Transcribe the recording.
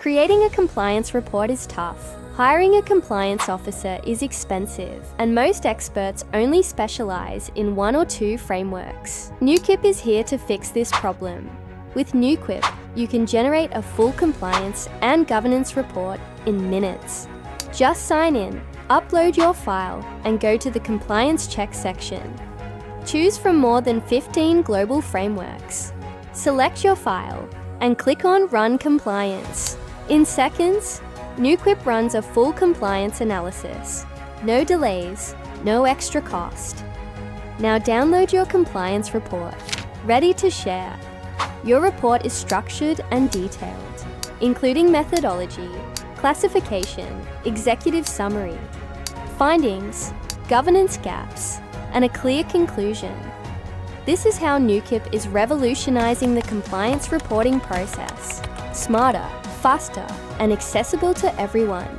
Creating a compliance report is tough. Hiring a compliance officer is expensive, and most experts only specialize in 1 or 2 frameworks. Neuquip is here to fix this problem. With Neuquip, you can generate a full compliance and governance report in minutes. Just sign in, upload your file, and go to the compliance check section. Choose from more than 15 global frameworks. Select your file and click on Run Compliance. In seconds, Neuquip runs a full compliance analysis. No delays, no extra cost. Now download your compliance report, ready to share. Your report is structured and detailed, including methodology, classification, executive summary, findings, governance gaps, and a clear conclusion. This is how Neuquip is revolutionizing the compliance reporting process. Smarter, faster, and accessible to everyone.